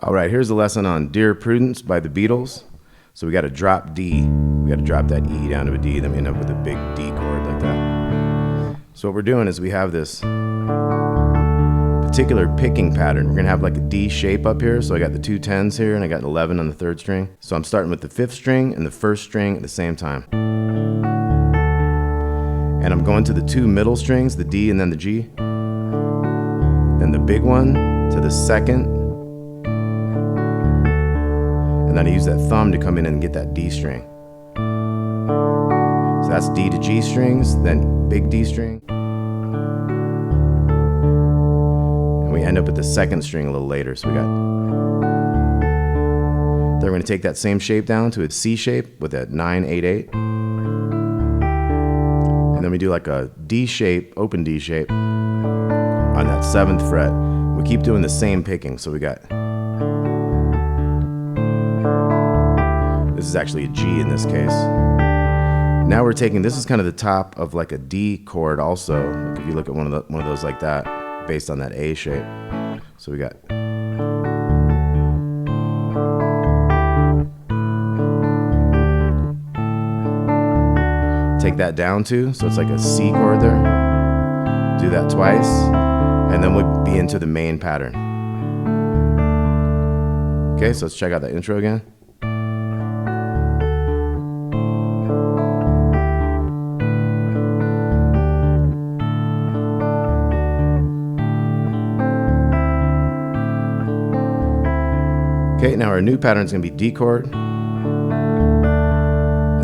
All right, here's a lesson on Dear Prudence by the Beatles. So we got to drop D. We got to drop that E down to a D, then we end up with a big D chord like that. So what we're doing is we have this particular picking pattern. We're going to have like a D shape up here. So I got the two 10s here and I got an 11 on the third string. So I'm starting with the fifth string and the first string at the same time. And I'm going to the two middle strings, the D and then the G. Then the big one to the second. And then I use that thumb to come in and get that D string. So that's D to G strings, then big D string. And we end up at the second string a little later. So we got. Then we're going to take that same shape down to a C shape with that 9-8-8. And then we do like a D shape, open D shape on that 7th fret. We keep doing the same picking. So we got. This is actually a G in this case. Now we're taking, this is kind of the top of like a D chord also. Like if you look at one of those like that, based on that A shape. So we got. Take that down too, so it's like a C chord there. Do that twice, and then we'll be into the main pattern. Okay, so let's check out that intro again. Okay, now our new pattern is going to be D chord. And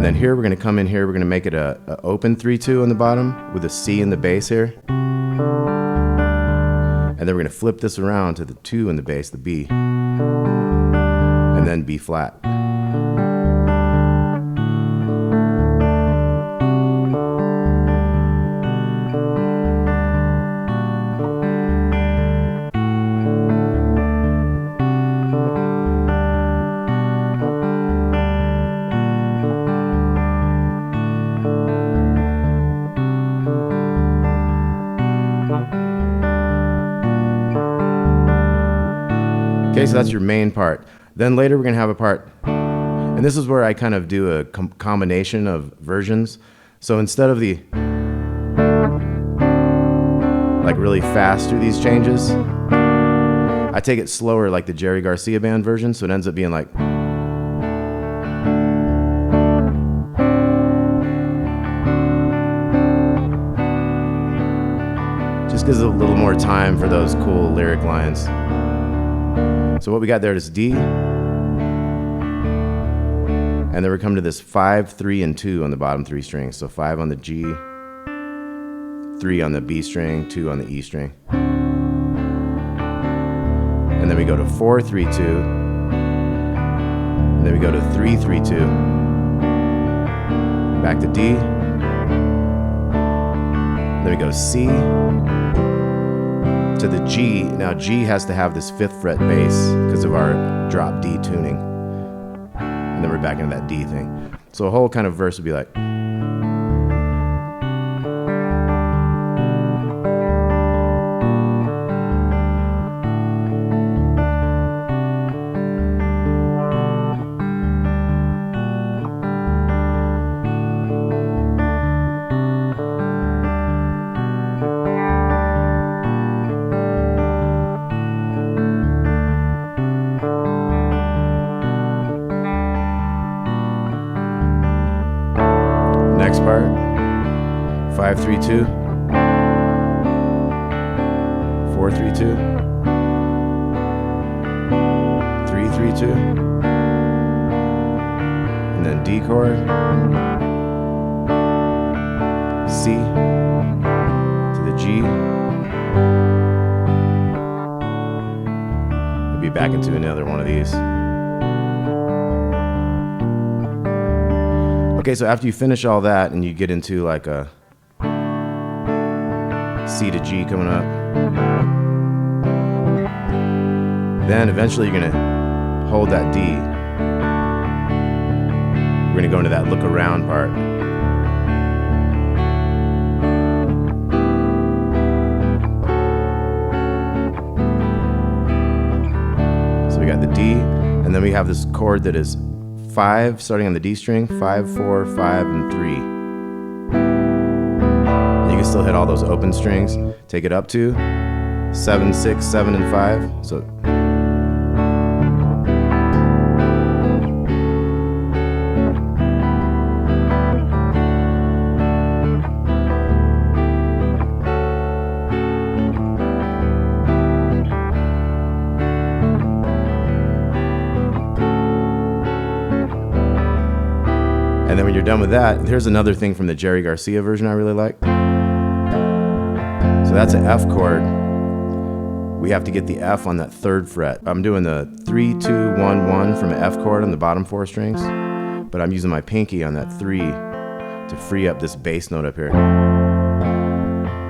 then here we're going to come in here, we're going to make it a open 3-2 on the bottom with a C in the bass here. And then we're going to flip this around to the 2 in the bass, the B. And then B flat. Okay, so that's your main part. Then later we're going to have a part, and this is where I kind of do a combination of versions. So instead of the, like really fast through these changes, I take it slower like the Jerry Garcia Band version, so it ends up being like. Just gives it a little more time for those cool lyric lines. So what we got there is D, and then we come to this 5, 3, and 2 on the bottom 3 strings. So 5 on the G, 3 on the B string, 2 on the E string. And then we go to 4, 3, 2, and then we go to 3, 3, 2, back to D, and then we go C, to the G. Now G has to have this 5th fret bass because of our drop D tuning. And then we're back into that D thing. So a whole kind of verse would be like. Next part, 5, 3, 2, 4, 3, 2, 3, 3, 2, and then D chord, C to the G. We'll be back into another one of these. Okay, so after you finish all that and you get into like a C to G coming up, then eventually you're gonna hold that D. We're gonna go into that look around part. So we got the And then we have this chord that is 5, starting on the D string, 5, 4, 5, and 3. And you can still hit all those open strings. Take it up to 7, 6, 7, and 5. So and then when you're done with that, here's another thing from the Jerry Garcia version I really like. So that's an F chord. We have to get the F on that 3rd fret. I'm doing the 3, 2, 1, 1 from an F chord on the bottom 4 strings, but I'm using my pinky on that 3 to free up this bass note up here.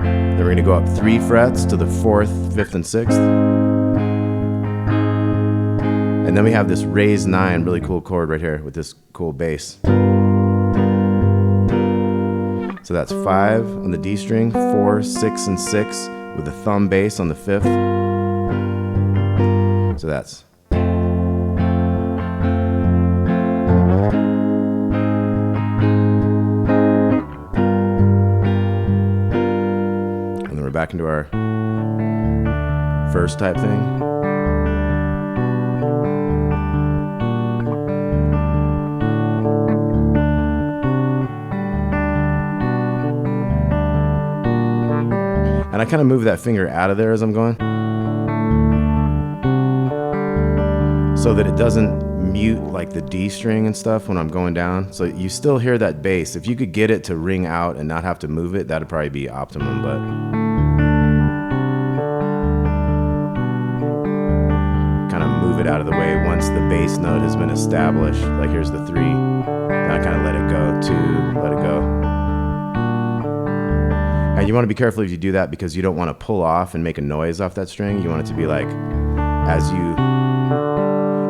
Then we're gonna go up 3 frets to the 4th, 5th, and 6th. And then we have this raised 9, really cool chord right here with this cool bass. So that's 5 on the D string, 4, 6, and 6 with the thumb bass on the 5th. So that's. And then we're back into our first type thing. And I kind of move that finger out of there as I'm going, so that it doesn't mute like the D string and stuff when I'm going down. So you still hear that bass. If you could get it to ring out and not have to move it, that'd probably be optimum, but kind of move it out of the way once the bass note has been established. Like here's the 3, then I kind of let it go, 2, let it go. And you want to be careful if you do that, because you don't want to pull off and make a noise off that string. You want it to be like,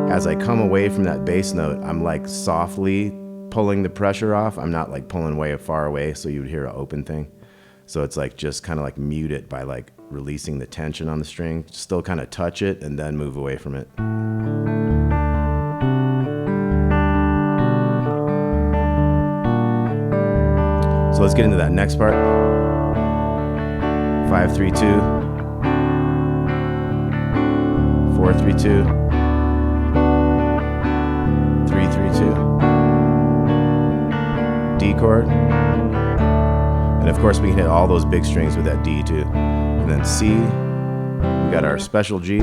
as I come away from that bass note, I'm like softly pulling the pressure off. I'm not like pulling way far away so you would hear an open thing. So it's like just kind of like mute it by like releasing the tension on the string. Still kind of touch it and then move away from it. So let's get into that next part. 5, 3, 2, 4, 3, 2, 3, 3, 2, D chord, and of course we can hit all those big strings with that D too. And then C, we got our special G.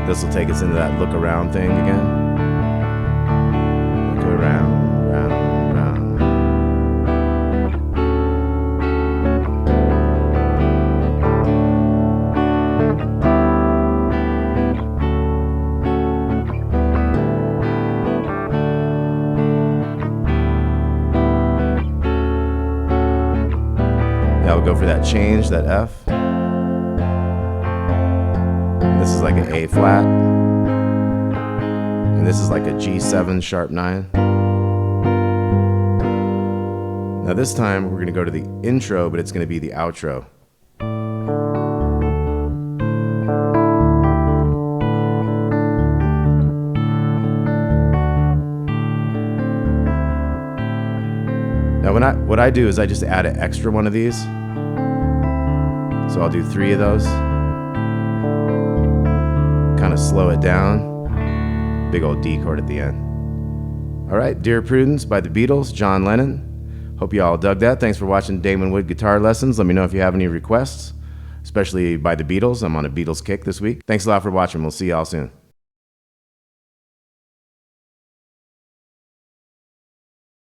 This will take us into that look around thing again. Look around. Now we'll go for that change, that F. And this is like an A flat. And this is like a G7 sharp 9. Now this time we're going to go to the intro, but it's going to be the outro. Now what I do is I just add an extra one of these. So I'll do 3 of those. Kind of slow it down. Big old D chord at the end. All right, Dear Prudence by the Beatles, John Lennon. Hope you all dug that. Thanks for watching Damon Wood Guitar Lessons. Let me know if you have any requests, especially by the Beatles. I'm on a Beatles kick this week. Thanks a lot for watching. We'll see y'all soon.